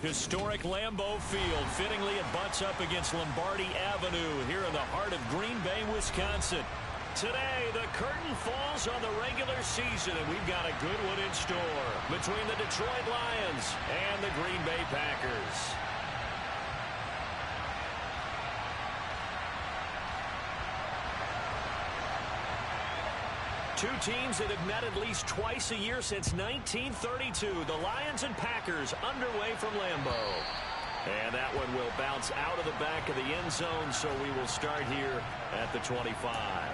Historic Lambeau Field. Fittingly, it butts up against Lombardi Avenue here in the heart of Green Bay, Wisconsin. Today, the curtain falls on the regular season, and we've got a good one in store between the Detroit Lions and the Green Bay Packers. Two teams that have met at least twice a year since 1932. The Lions and Packers underway from Lambeau. And that one will bounce out of the back of the end zone, so we will start here at the 25.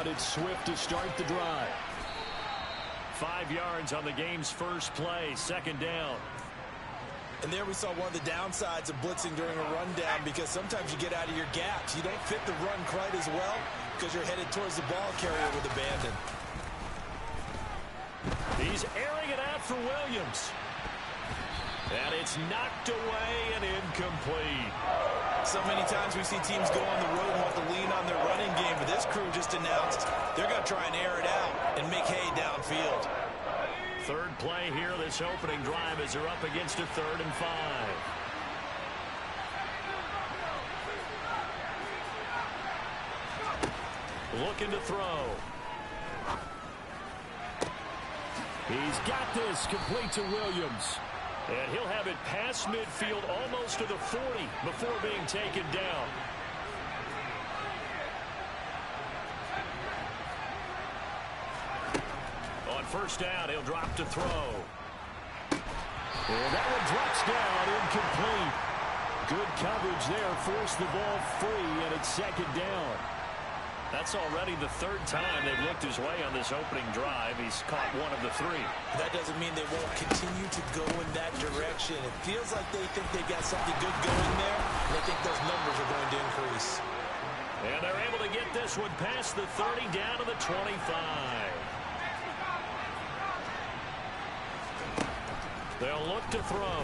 It's Swift to start the drive. 5 yards on the game's first play, second down. And there we saw one of the downsides of blitzing during a rundown, because sometimes you get out of your gaps. You don't fit the run quite as well because you're headed towards the ball carrier with abandon. He's airing it out for Williams. And it's knocked away and incomplete. So many times we see teams go on the road and want to lean on their running game, but this crew just announced they're going to try and air it out and make hay downfield. Third play here, this opening drive, as they're up against a 3rd and 5. Looking to throw. He's got this, complete to Williams. And he'll have it past midfield, almost to the 40, before being taken down. On first down, he'll drop to throw. And that one drops down, incomplete. Good coverage there, forced the ball free, and it's second down. That's already the 3rd time they've looked his way on this opening drive. He's caught one of the 3. That doesn't mean they won't continue to go in that direction. It feels like they think they got something good going there, and they think those numbers are going to increase. And they're able to get this one past the 30, down to the 25. They'll look to throw.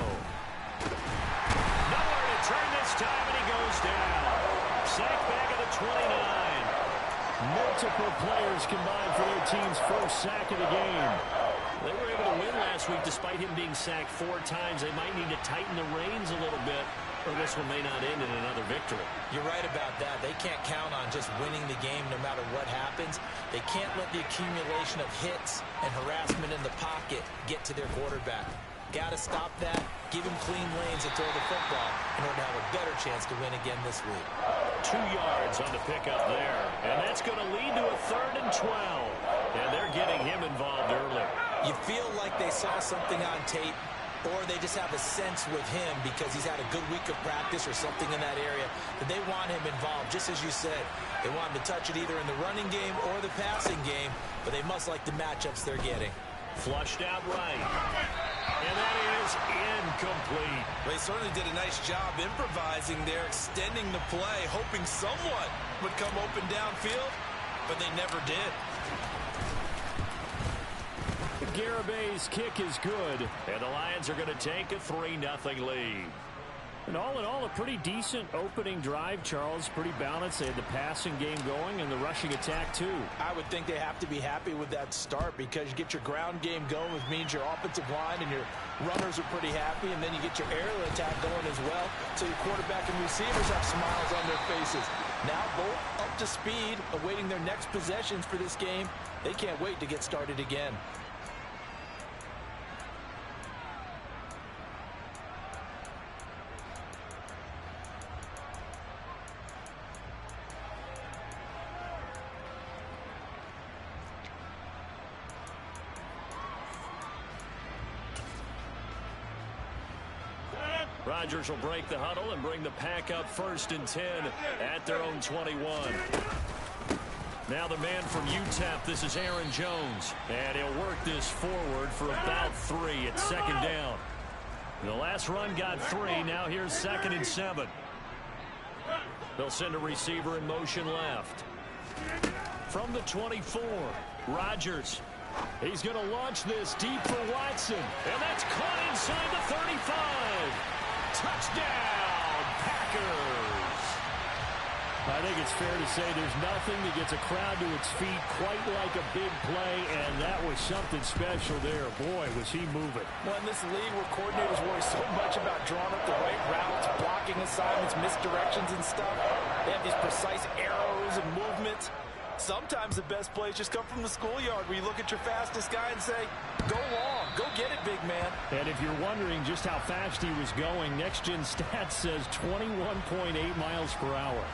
Nowhere to turn this time, and he goes down. Sacked back at the 29. Multiple players combined for their team's first sack of the game. They were able to win last week despite him being sacked 4 times. They might need to tighten the reins a little bit, or this one may not end in another victory. You're right about that. They can't count on just winning the game no matter what happens. They can't let the accumulation of hits and harassment in the pocket get to their quarterback. Got to stop that, give him clean lanes and throw the football in order to have a better chance to win again this week. 2 yards on the pickup there, and that's going to lead to a 3rd and 12. And they're getting him involved early. You feel like they saw something on tape, or they just have a sense with him because he's had a good week of practice or something in that area that they want him involved. Just as you said, they want him to touch it either in the running game or the passing game, but they must like the matchups they're getting. Flushed out right. And that is incomplete. They certainly did a nice job improvising there, extending the play, hoping someone would come open downfield, but they never did. Garabay's kick is good, and the Lions are going to take a 3-0 lead. And all in all, a pretty decent opening drive, Charles. Pretty balanced. They had the passing game going and the rushing attack, too. I would think they have to be happy with that start because you get your ground game going, which means your offensive line and your runners are pretty happy, and then you get your aerial attack going as well, so your quarterback and receivers have smiles on their faces. Now both up to speed, awaiting their next possessions for this game. They can't wait to get started again. Rodgers will break the huddle and bring the pack up 1st and 10 at their own 21. Now the man from UTEP, this is Aaron Jones. And he'll work this forward for about 3 at 2nd down. The last run got 3. Now here's 2nd and 7. They'll send a receiver in motion left. From the 24, Rodgers. He's going to launch this deep for Watson. And that's caught inside the 35. Touchdown, Packers. I think it's fair to say there's nothing that gets a crowd to its feet quite like a big play, and that was something special there. Boy, was he moving. Well, in this league where coordinators worry so much about drawing up the right routes, blocking assignments, misdirections and stuff, they have these precise arrows and movements. Sometimes the best plays just come from the schoolyard where you look at your fastest guy and say, go long, go get it, big man. And if you're wondering just how fast he was going, Next Gen Stats says 21.8 miles per hour.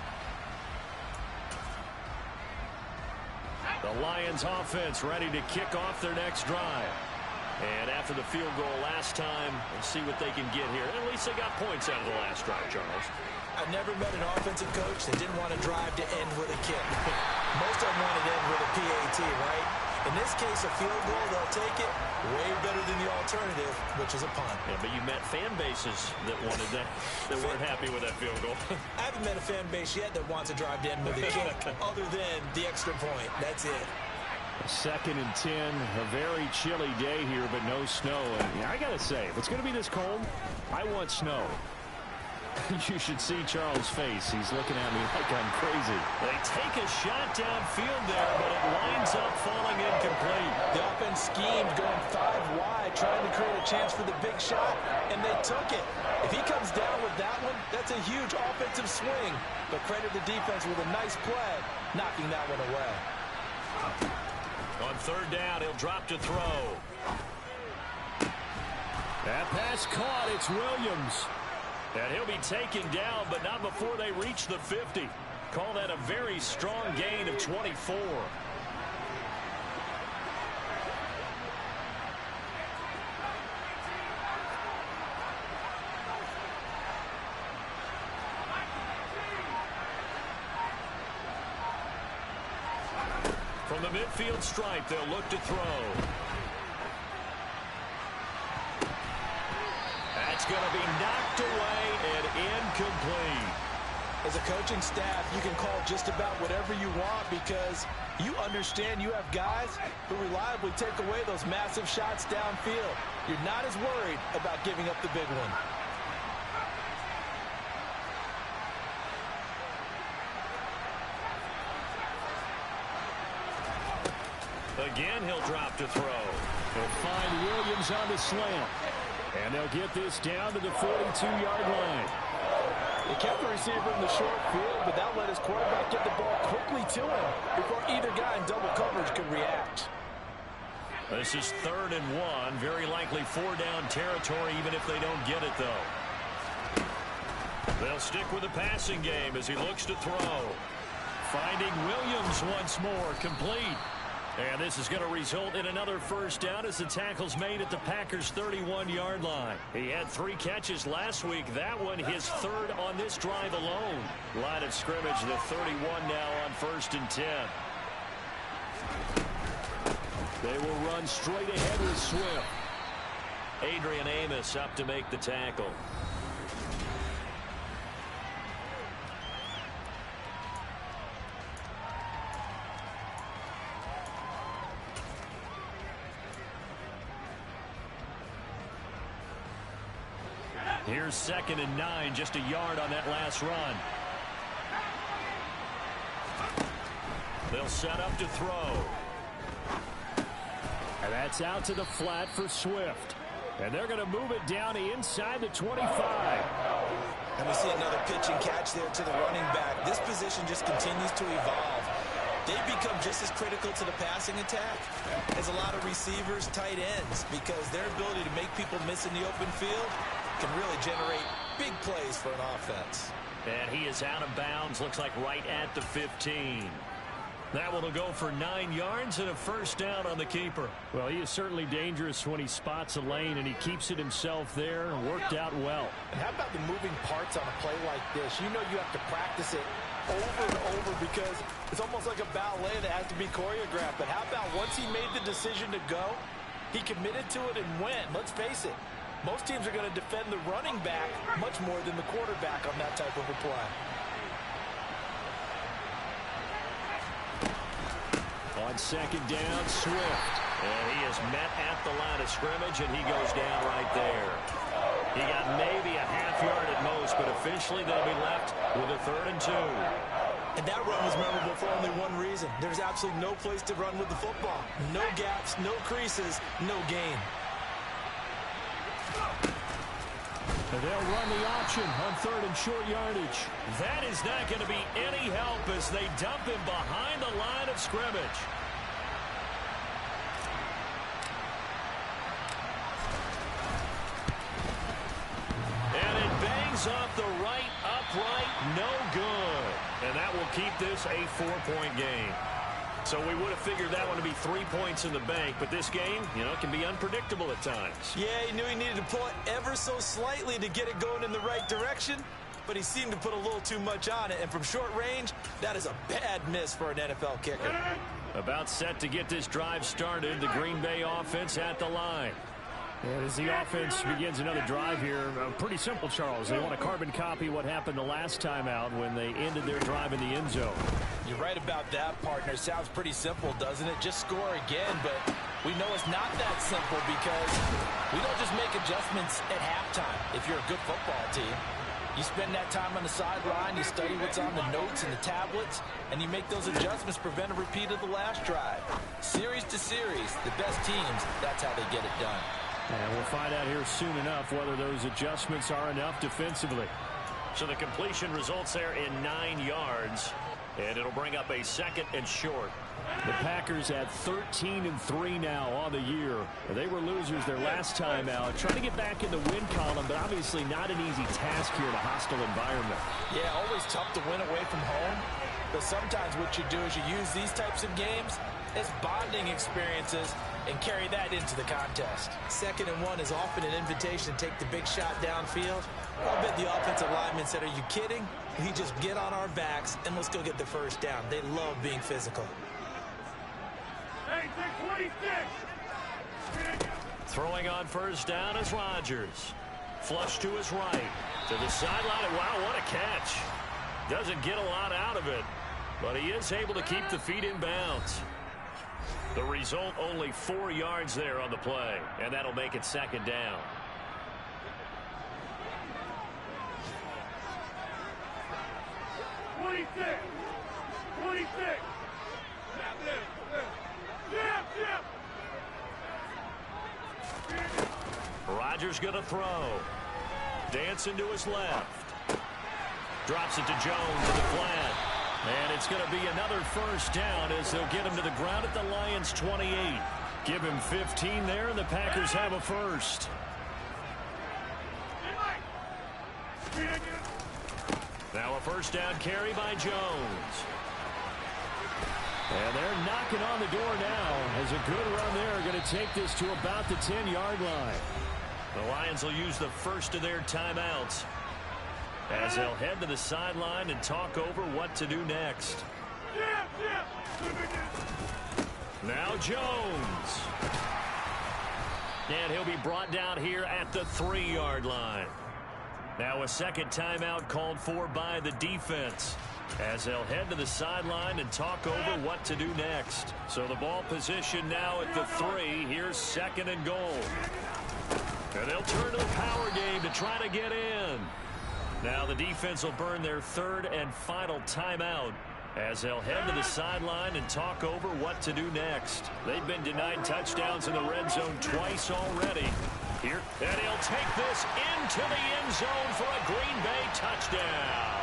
The Lions offense ready to kick off their next drive. And after the field goal last time, let's see what they can get here. At least they got points out of the last drive, Charles. I've never met an offensive coach that didn't want to drive to end with a kick. Most of them want to end with a PAT, right? In this case, a field goal, they'll take it way better than the alternative, which is a punt. Yeah, but you met fan bases that wanted that, that weren't happy with that field goal. I haven't met a fan base yet that wants to drive to end with a kick, other than the extra point. That's it. 2nd and 10, a very chilly day here, but no snow. And I got to say, if it's going to be this cold, I want snow. You should see Charles' face. He's looking at me like I'm crazy. They take a shot downfield there, but it winds up falling incomplete. The offense schemed going 5 wide, trying to create a chance for the big shot, and they took it. If he comes down with that one, that's a huge offensive swing. But credit the defense with a nice play, knocking that one away. On 3rd down, he'll drop to throw. That pass caught. It's Williams. And he'll be taken down, but not before they reach the 50. Call that a very strong gain of 24. From the midfield stripe, they'll look to throw. That's going to be knocked away and incomplete. As a coaching staff, you can call just about whatever you want because you understand you have guys who reliably take away those massive shots downfield. You're not as worried about giving up the big one. Again, he'll drop to throw. They'll find Williams on the slant. And they'll get this down to the 42-yard line. They kept the receiver in the short field, but that let his quarterback get the ball quickly to him before either guy in double coverage could react. This is 3rd and 1. Very likely 4-down territory, even if they don't get it, though. They'll stick with the passing game as he looks to throw. Finding Williams once more, complete. And this is going to result in another 1st down as the tackle's made at the Packers' 31-yard line. He had 3 catches last week. That one his 3rd on this drive alone. Line of scrimmage, the 31 now on 1st and 10. They will run straight ahead with Swift. Adrian Amos up to make the tackle. Here's 2nd and 9, just a yard on that last run. They'll set up to throw. And that's out to the flat for Swift. And they're going to move it down to inside the 25. And we see another pitch and catch there to the running back. This position just continues to evolve. They become just as critical to the passing attack as a lot of receivers, tight ends, because their ability to make people miss in the open field can really generate big plays for an offense. And he is out of bounds, looks like right at the 15. That one will go for 9 yards and a 1st down on the keeper. Well, he is certainly dangerous when he spots a lane, and he keeps it himself there and worked out well. And how about the moving parts on a play like this? You know you have to practice it over and over because it's almost like a ballet that has to be choreographed. But how about once he made the decision to go, he committed to it and went. Let's face it, most teams are going to defend the running back much more than the quarterback on that type of a play. On second down, Swift. And he is met at the line of scrimmage, and he goes down right there. He got maybe a half yard at most, but officially they'll be left with a 3rd and 2. And that run was memorable for only one reason. There's absolutely no place to run with the football. No gaps, no creases, no gain. And they'll run the option on 3rd and short yardage. That is not going to be any help as they dump him behind the line of scrimmage. And it bangs off the right upright. No good. And that will keep this a 4-point game. So we would have figured that one to be 3 points in the bank. But this game, can be unpredictable at times. Yeah, he knew he needed to pull it ever so slightly to get it going in the right direction. But he seemed to put a little too much on it. And from short range, that is a bad miss for an NFL kicker. About set to get this drive started. The Green Bay offense at the line. And as the offense begins another drive here, pretty simple, Charles. They want to carbon copy what happened the last time out when they ended their drive in the end zone. You're right about that, partner. Sounds pretty simple, doesn't it? Just score again, but we know it's not that simple because we don't just make adjustments at halftime if you're a good football team. You spend that time on the sideline, you study what's on the notes and the tablets, and you make those adjustments, prevent a repeat of the last drive. Series to series, the best teams, that's how they get it done. And we'll find out here soon enough whether those adjustments are enough defensively. So the completion results there in 9 yards, and it'll bring up a 2nd and short. The Packers at 13-3 now on the year. They were losers their last time out. Trying to get back in the win column, but obviously not an easy task here in a hostile environment. Yeah, always tough to win away from home. But sometimes what you do is you use these types of games as bonding experiences and carry that into the contest. 2nd and 1 is often an invitation to take the big shot downfield. I bet the offensive lineman said, "Are you kidding? We just get on our backs and let's go get the first down." They love being physical. Throwing on first down is Rodgers. Flush to his right. To the sideline. Wow, what a catch. Doesn't get a lot out of it, but he is able to keep the feet in bounds. The result, only 4 yards there on the play, and that'll make it 2nd down. Rodgers going to throw. Dancing to his left. Drops it to Jones in the flat. And it's going to be another first down as they'll get him to the ground at the Lions' 28. Give him 15 there, and the Packers have a first. Now a first down carry by Jones. And they're knocking on the door now as a good run there. Going to take this to about the 10-yard line. The Lions will use the first of their timeouts as they'll head to the sideline and talk over what to do next. Now Jones. And he'll be brought down here at the 3-yard line. Now a second timeout called for by the defense as they'll head to the sideline and talk over what to do next. So the ball position now at the 3. Here's 2nd and goal. And they'll turn to the power game to try to get in. Now the defense will burn their 3rd and final timeout as they'll head to the sideline and talk over what to do next. They've been denied touchdowns in the red zone twice already. Here, and he'll take this into the end zone for a Green Bay touchdown.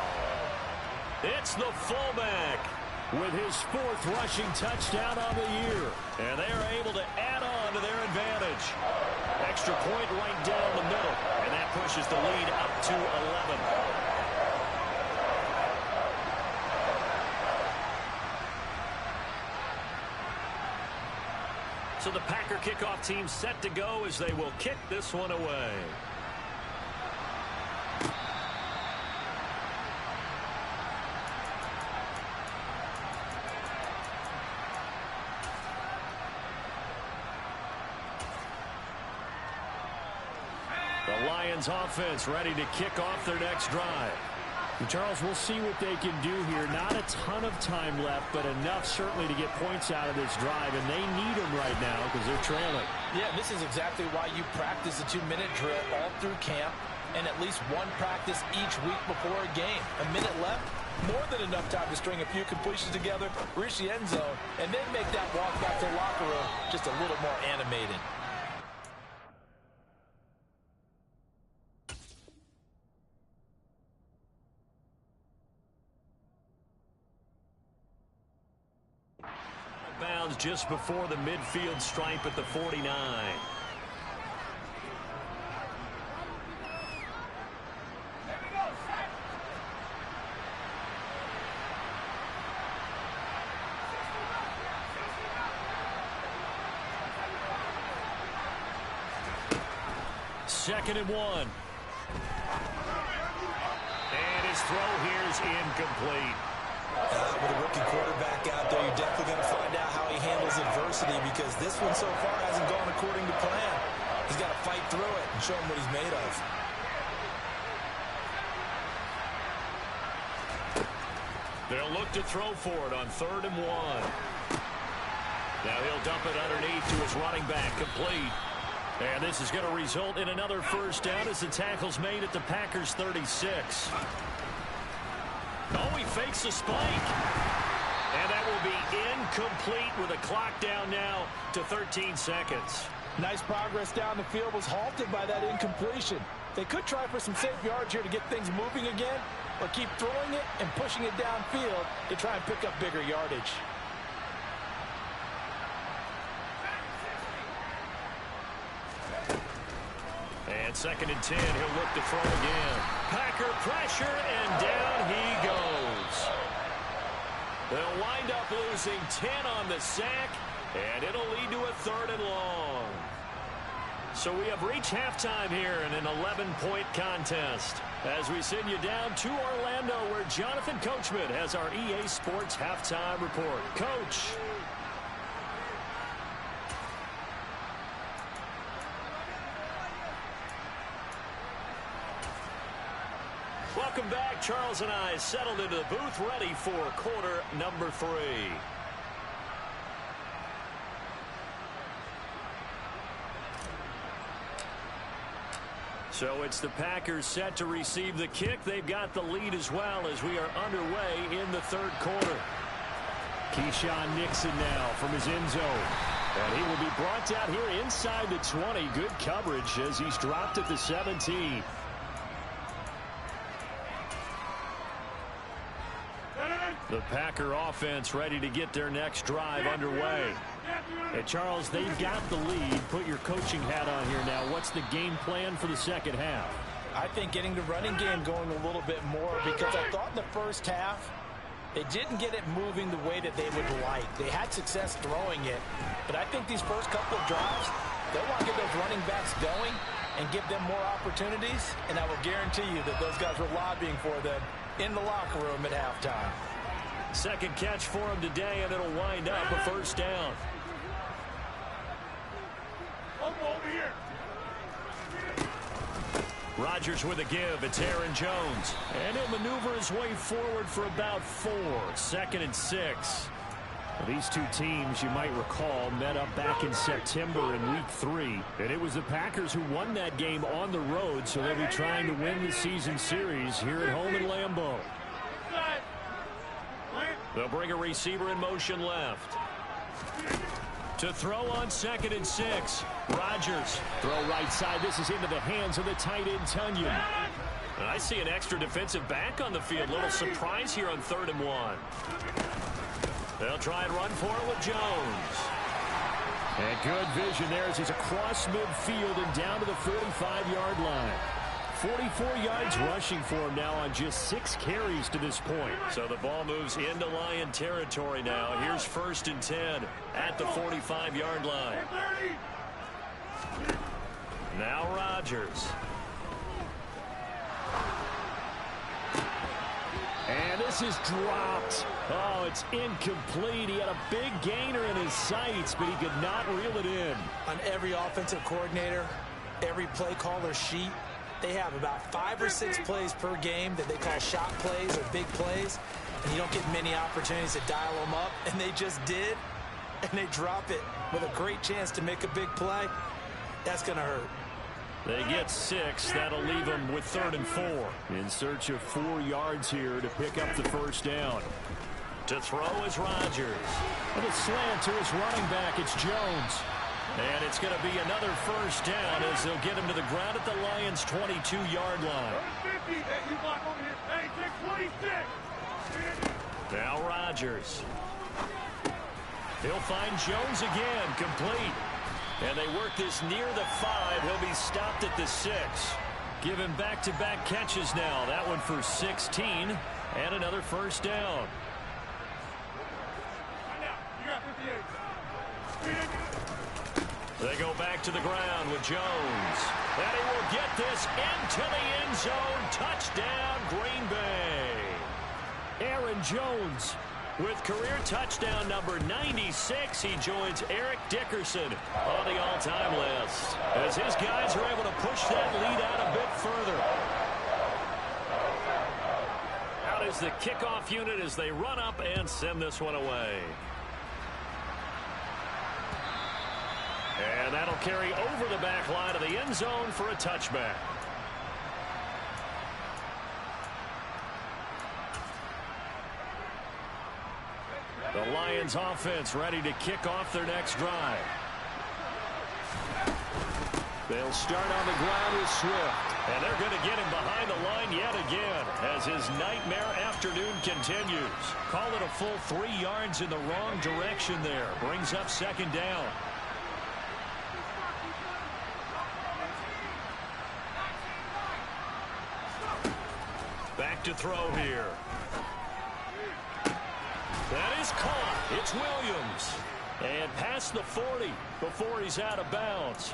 It's the fullback with his 4th rushing touchdown on the year. And they are able to add on to their advantage. Extra point right down the middle. And that pushes the lead up to 11. So the Packer kickoff team set to go as they will kick this one away. The Lions offense ready to kick off their next drive. Charles, we'll see what they can do here. Not a ton of time left, but enough certainly to get points out of this drive, and they need them right now because they're trailing. Yeah, this is exactly why you practice the 2-minute drill all through camp and at least one practice each week before a game. A minute left, more than enough time to string a few completions together, reach the end zone, and then make that walk back to the locker room just a little more animated. Bounds just before the midfield stripe at the 49. Second and 1. And his throw here is incomplete. With a rookie quarterback out there, you're definitely going to find out how he handles adversity because this one so far hasn't gone according to plan. He's got to fight through it and show him what he's made of. They'll look to throw for it on 3rd and 1. Now he'll dump it underneath to his running back, complete. And this is going to result in another first down as the tackle's made at the Packers' 36. Oh, he fakes a spike. And that will be incomplete with a clock down now to 13 seconds. Nice progress down the field was halted by that incompletion. They could try for some safe yards here to get things moving again, or keep throwing it and pushing it downfield to try and pick up bigger yardage. And 2nd and 10, he'll look to throw again. Packer pressure, and down he goes. They'll wind up losing 10 on the sack, and it'll lead to a 3rd and long. So we have reached halftime here in an 11-point contest as we send you down to Orlando where Jonathan Coachman has our EA Sports halftime report. Coach. Welcome back. Charles and I settled into the booth ready for quarter number 3. So it's the Packers set to receive the kick. They've got the lead as well as we are underway in the 3rd quarter. Keyshawn Nixon now from his end zone. And he will be brought down here inside the 20. Good coverage as he's dropped at the 17. The Packer offense ready to get their next drive underway. Hey, Charles, they've got the lead. Put your coaching hat on here now. What's the game plan for the second half? I think getting the running game going a little bit more because I thought in the first half they didn't get it moving the way that they would like. They had success throwing it, but I think these first couple of drives, they'll want to get those running backs going and give them more opportunities, and I will guarantee you that those guys were lobbying for them in the locker room at halftime. Second catch for him today, and it'll wind up a first down. Over here. Rodgers with a give. It's Aaron Jones. And he'll maneuver his way forward for about 4. 2nd and 6. These two teams, you might recall, met up back in September in Week 3. And it was the Packers who won that game on the road, so they'll be trying to win the season series here at home in Lambeau. They'll bring a receiver in motion left. To throw on 2nd and 6. Rodgers. Throw right side. This is into the hands of the tight end, Tunyon. I see an extra defensive back on the field. Little surprise here on 3rd and 1. They'll try and run for it with Jones. And good vision there as he's across midfield and down to the 45-yard line. 44 yards rushing for him now on just 6 carries to this point. So the ball moves into Lion territory now. Here's 1st and 10 at the 45-yard line. Now Rodgers. And this is dropped. Oh, it's incomplete. He had a big gainer in his sights, but he could not reel it in. On every offensive coordinator, every play caller sheet, they have about 5 or 6 plays per game that they call shot plays or big plays, and you don't get many opportunities to dial them up, and they just did, and they drop it with a great chance to make a big play. That's going to hurt. They get 6. That'll leave them with 3rd and 4. In search of 4 yards here to pick up the first down. To throw is Rodgers. And a slant to his running back. It's Jones. And it's going to be another first down as they'll get him to the ground at the Lions' 22-yard line. Now Rodgers. He'll find Jones again, complete. And they work this near the 5. He'll be stopped at the 6. Give him back-to-back catches now. That one for 16 and another first down. They go back to the ground with Jones. And he will get this into the end zone. Touchdown, Green Bay. Aaron Jones. With career touchdown number 96, he joins Eric Dickerson on the all-time list, as his guys are able to push that lead out a bit further. Out is the kickoff unit as they run up and send this one away. And that'll carry over the back line of the end zone for a touchback. The Lions offense ready to kick off their next drive. They'll start on the ground with Swift. And they're going to get him behind the line yet again as his nightmare afternoon continues. Call it a full 3 yards in the wrong direction there. Brings up 2nd down. Back to throw here. That is caught. It's Williams. And past the 40 before he's out of bounds.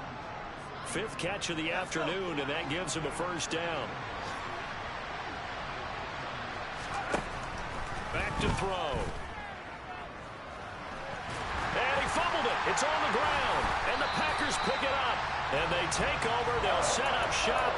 5th catch of the afternoon, and that gives him a first down. Back to throw. And he fumbled it. It's on the ground. And the Packers pick it up. And they take over. They'll set up shop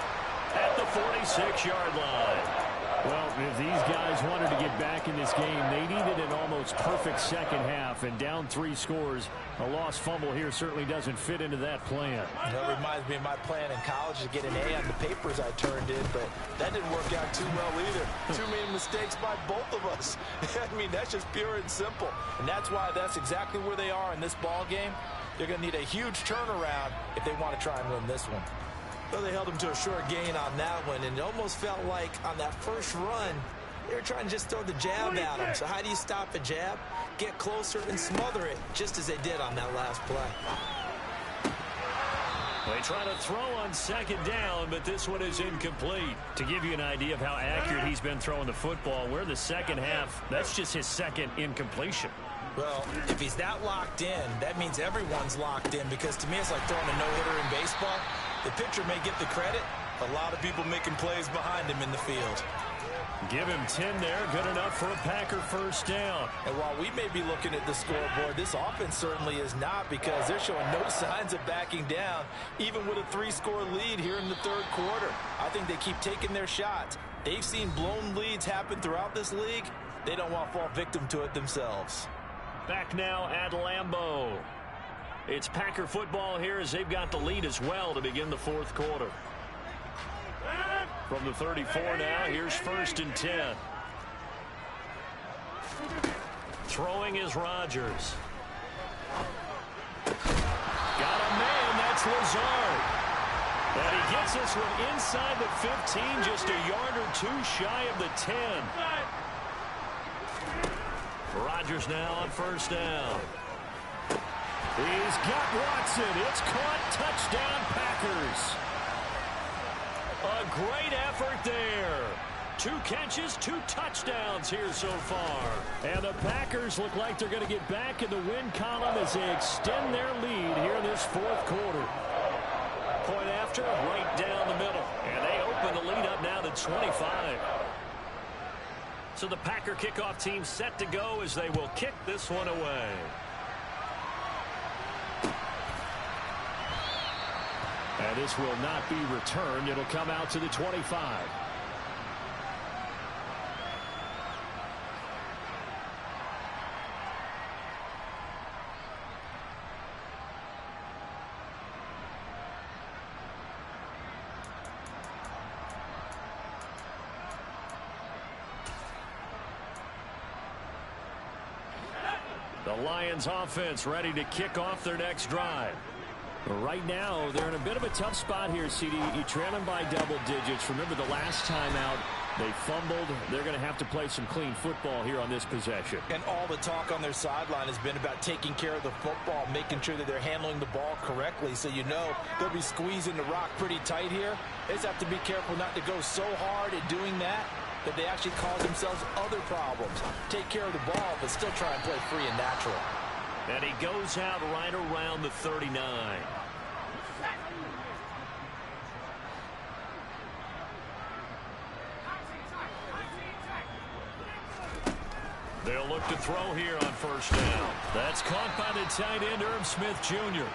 at the 46-yard line. Well, if these guys wanted to get back in this game, they needed an almost perfect second half. And down 3 scores, a lost fumble here certainly doesn't fit into that plan. That reminds me of my plan in college to get an A on the papers I turned in, but that didn't work out too well either. Too many mistakes by both of us. I mean, that's just pure and simple. And that's why that's exactly where they are in this ball game. They're going to need a huge turnaround if they want to try and win this one. Well, they held him to a short gain on that one, and it almost felt like on that first run, they were trying to just throw the jab at him. So how do you stop a jab? Get closer and smother it, just as they did on that last play. They try to throw on 2nd down, but this one is incomplete. To give you an idea of how accurate he's been throwing the football, we're the second half. That's just his 2nd incompletion. Well, if he's that locked in, that means everyone's locked in, because to me it's like throwing a no-hitter in baseball. The pitcher may get the credit. A lot of people making plays behind him in the field. Give him 10 there. Good enough for a Packer first down. And while we may be looking at the scoreboard, this offense certainly is not, because they're showing no signs of backing down, even with a 3-score lead here in the 3rd quarter. I think they keep taking their shots. They've seen blown leads happen throughout this league. They don't want to fall victim to it themselves. Back now at Lambeau. It's Packer football here as they've got the lead as well to begin the 4th quarter. From the 34 now, here's 1st and 10. Throwing is Rodgers. Got a man, that's Lazard. And he gets this one inside the 15, just a yard or 2 shy of the 10. Rodgers now on 1st down. He's got Watson. It's caught. Touchdown, Packers. A great effort there. 2 catches, 2 touchdowns here so far. And the Packers look like they're going to get back in the win column as they extend their lead here in this 4th quarter. Point after, right down the middle. And they open the lead up now to 25. So the Packer kickoff team set to go as they will kick this one away. And this will not be returned. It'll come out to the 25. The Lions offense ready to kick off their next drive. Right now, they're in a bit of a tough spot here, CD. You trail them by double digits. Remember the last time out, they fumbled. They're going to have to play some clean football here on this possession. And all the talk on their sideline has been about taking care of the football, making sure that they're handling the ball correctly. So you know they'll be squeezing the rock pretty tight here. They just have to be careful not to go so hard at doing that they actually cause themselves other problems. Take care of the ball, but still try and play free and natural. And he goes out right around the 39. They'll look to throw here on first down. That's caught by the tight end, Irv Smith Jr.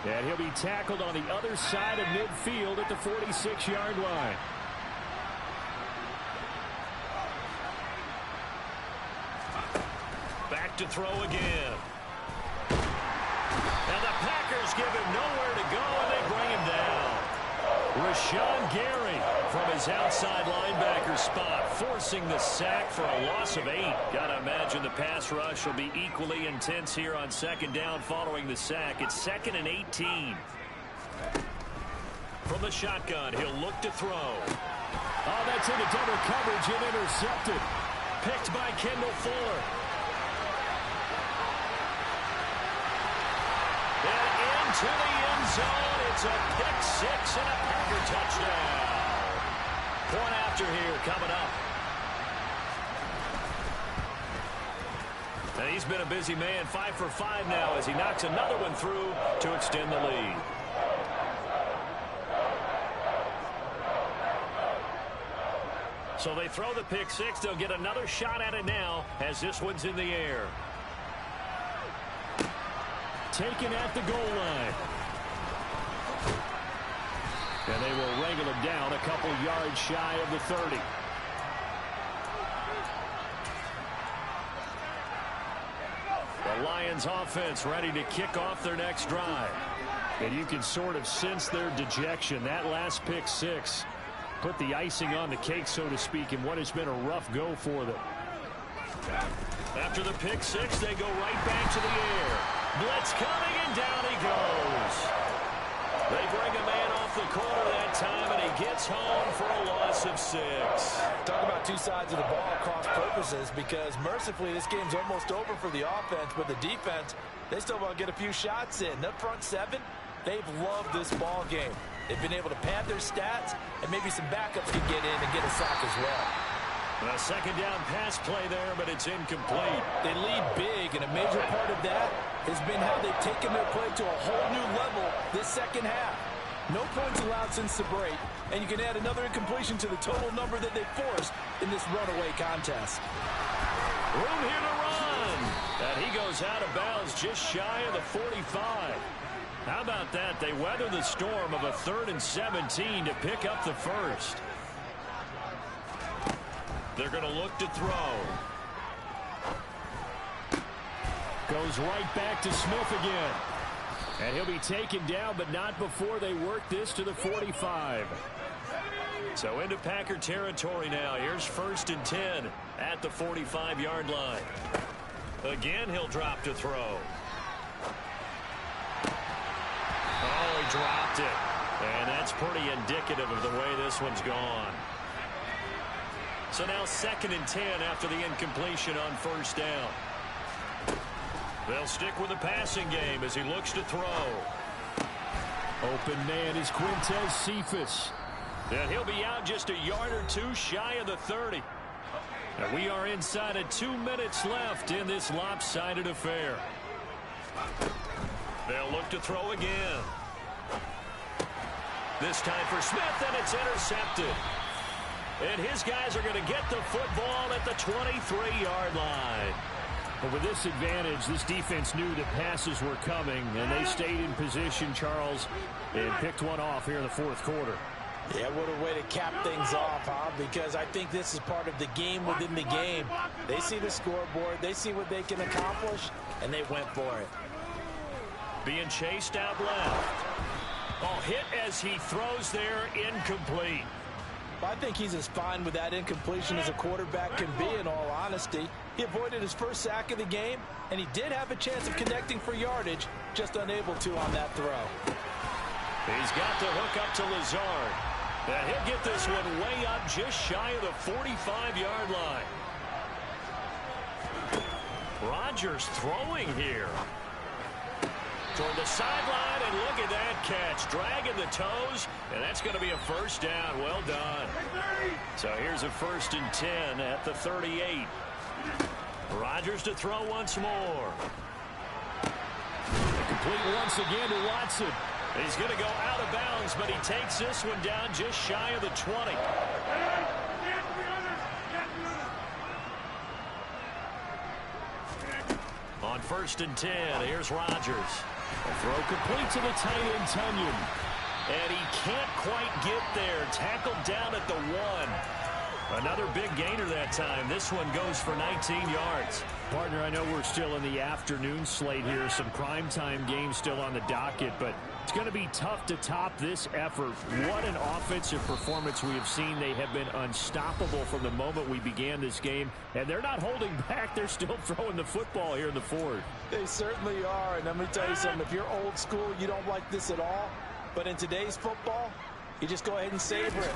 And he'll be tackled on the other side of midfield at the 46-yard line. Back to throw again. And the Packers give him nowhere to go, and they bring him down. Rashawn Gary from his outside linebacker spot, forcing the sack for a loss of 8. Gotta imagine the pass rush will be equally intense here on second down following the sack. It's 2nd and 18. From the shotgun, he'll look to throw. Oh, that's into double coverage and intercepted. Picked by Kendall Fuller. And into the end zone. It's a pick six and a Packer touchdown. Point after here coming up. And he's been a busy man, 5 for 5 now as he knocks another one through to extend the lead. So they throw the pick six. They'll get another shot at it now as this one's in the air. Taken at the goal line. And they will wrangle him down a couple yards shy of the 30. The Lions offense ready to kick off their next drive. And you can sort of sense their dejection. That last pick six put the icing on the cake, so to speak, in what has been a rough go for them. After the pick six, they go right back to the air. Blitz coming, and down he goes. They bring a man off the corner that time, and he gets home for a loss of 6. Talk about two sides of the ball cross purposes, because mercifully this game's almost over for the offense, but the defense, they still want to get a few shots in. Up front 7, they've loved this ball game. They've been able to pad their stats, and maybe some backups can get in and get a sack as well. A second down pass play there, but it's incomplete. They lead big, and a major part of that has been how they've taken their play to a whole new level this second half. No points allowed since the break, and you can add another incompletion to the total number that they forced in this runaway contest. Room here to run. And he goes out of bounds just shy of the 45. How about that? They weather the storm of a 3rd and 17 to pick up the first. They're going to look to throw. Goes right back to Smith again. And he'll be taken down, but not before they work this to the 45. So into Packer territory now. Here's 1st and 10 at the 45-yard line. Again, he'll drop to throw. Oh, he dropped it. And that's pretty indicative of the way this one's gone. So now 2nd and 10 after the incompletion on 1st down. They'll stick with the passing game as he looks to throw. Open man is Quintez Cephas. And he'll be out just a yard or two shy of the 30. And we are inside of 2 minutes left in this lopsided affair. They'll look to throw again. This time for Smith, and it's intercepted. And his guys are going to get the football at the 23-yard line. But with this advantage, this defense knew that passes were coming, and they stayed in position, Charles, and picked one off here in the fourth quarter. Yeah, what a way to cap things off, huh? Because I think this is part of the game within the game. They see the scoreboard, they see what they can accomplish, and they went for it. Being chased out left. Oh, hit as he throws there, incomplete. I think he's as fine with that incompletion as a quarterback can be, in all honesty. He avoided his first sack of the game, and he did have a chance of connecting for yardage, just unable to on that throw. He's got the hook up to Lazard. And he'll get this one way up just shy of the 45-yard line. Rodgers throwing here. Toward the sideline, and look at that catch. Dragging the toes, and that's going to be a first down. Well done. So here's a 1st and 10 at the 38. Rodgers to throw once more. Complete once again to Watson. He's going to go out of bounds, but he takes this one down just shy of the 20. On 1st and 10, here's Rodgers. A throw complete to the tight end, Tunyon. And he can't quite get there. Tackled down at the 1. Another big gainer that time. This one goes for 19 yards. Partner, I know we're still in the afternoon slate here. Some primetime games still on the docket, but it's going to be tough to top this effort. What an offensive performance we have seen. They have been unstoppable from the moment we began this game, and they're not holding back. They're still throwing the football here in the fourth. They certainly are, and let me tell you something. If you're old school, you don't like this at all. But in today's football, you just go ahead and savor it.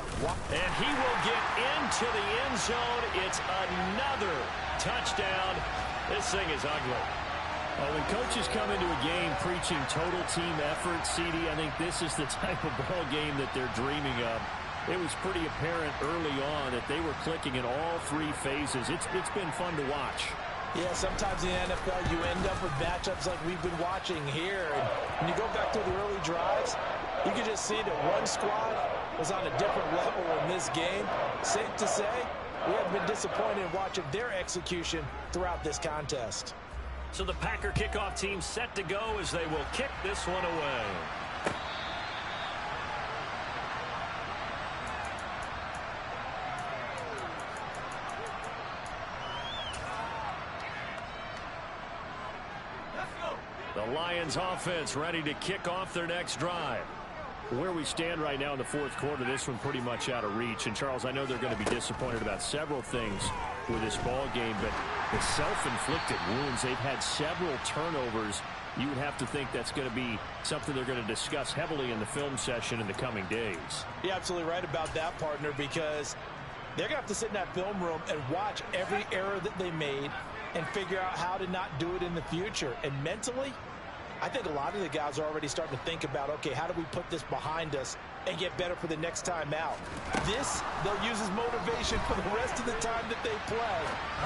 And he will get into the end zone. It's another touchdown. This thing is ugly. Well, when coaches come into a game preaching total team effort, CD, I think this is the type of ball game that they're dreaming of. It was pretty apparent early on that they were clicking in all three phases. It's been fun to watch. Yeah, sometimes in the NFL you end up with matchups like we've been watching here. And when you go back to the early drives, you can just see that one squad was on a different level in this game. Safe to say, we have been disappointed in watching their execution throughout this contest. So the Packer kickoff team set to go as they will kick this one away. The Lions offense ready to kick off their next drive. Where we stand right now in the fourth quarter, this one pretty much out of reach. And, Charles, I know they're going to be disappointed about several things with this ball game, but the self-inflicted wounds, they've had several turnovers. You would have to think that's going to be something they're going to discuss heavily in the film session in the coming days. You're absolutely right about that, partner, because they're going to have to sit in that film room and watch every error that they made and figure out how to not do it in the future. And mentally, I think a lot of the guys are already starting to think about, okay, how do we put this behind us and get better for the next time out? This, they'll use as motivation for the rest of the time that they play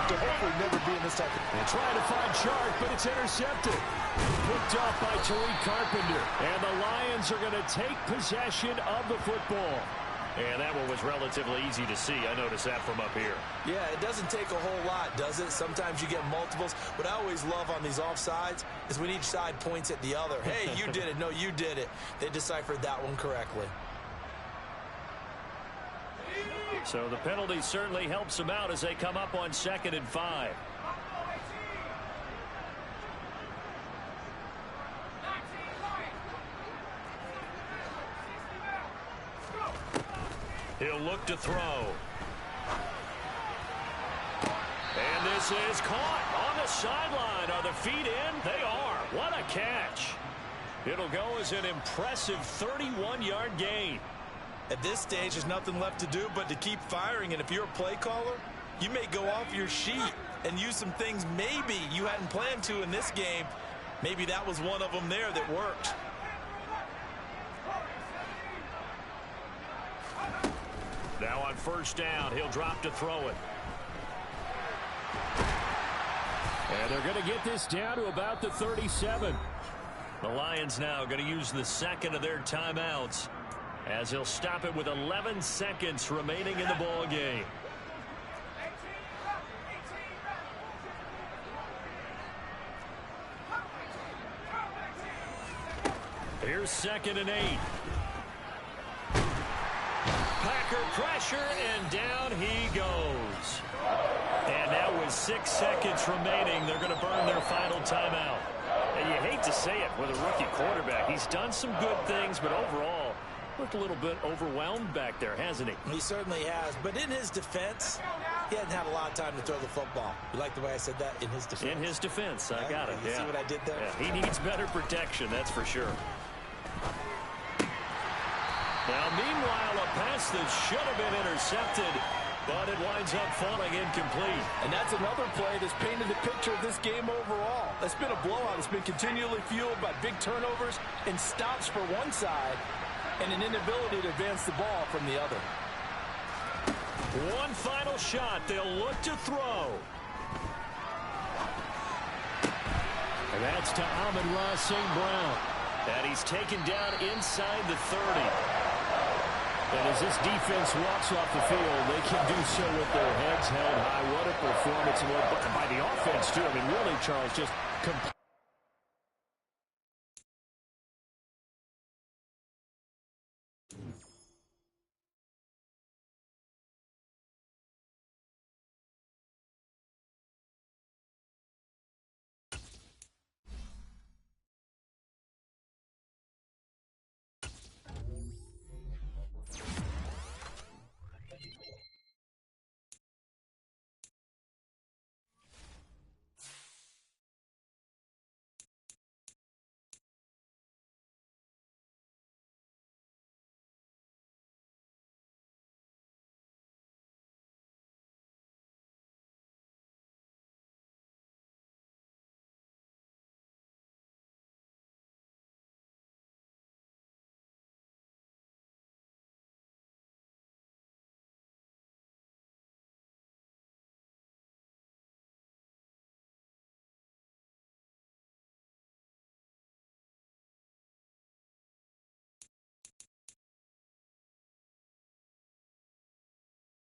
to hopefully never be in this type of... And trying to find Chark, but it's intercepted. Picked off by Tariq Carpenter. And the Lions are going to take possession of the football. And that one was relatively easy to see. I noticed that from up here. Yeah, it doesn't take a whole lot, does it? Sometimes you get multiples. What I always love on these offsides is when each side points at the other. Hey, you did it. No, you did it. They deciphered that one correctly. So the penalty certainly helps them out as they come up on 2nd and 5. He'll look to throw. And this is caught on the sideline. Are the feet in? They are. What a catch. It'll go as an impressive 31-yard gain. At this stage, there's nothing left to do but to keep firing. And if you're a play caller, you may go off your sheet and use some things maybe you hadn't planned to in this game. Maybe that was one of them there that worked. Now on 1st down, he'll drop to throw it. And they're going to get this down to about the 37. The Lions now going to use the second of their timeouts as he'll stop it with 11 seconds remaining in the ball game. Here's 2nd and 8. Packer pressure, and down he goes. And now with 6 seconds remaining, they're going to burn their final timeout. And you hate to say it with a rookie quarterback. He's done some good things, but overall, looked a little bit overwhelmed back there, hasn't he? He certainly has. But in his defense, he hadn't had a lot of time to throw the football. You like the way I said that? In his defense. In his defense. I got it. You see what I did there? Yeah, he needs better protection, that's for sure. Now, meanwhile, a pass that should have been intercepted, but it winds up falling incomplete. And that's another play that's painted the picture of this game overall. It's been a blowout. It's been continually fueled by big turnovers and stops for one side and an inability to advance the ball from the other. One final shot. They'll look to throw. And that's to Amon-Ra St. Brown. And he's taken down inside the 30. And as this defense walks off the field, they can do so with their heads held high. What a performance, and by the offense, too. I mean, really, Charles, just complete.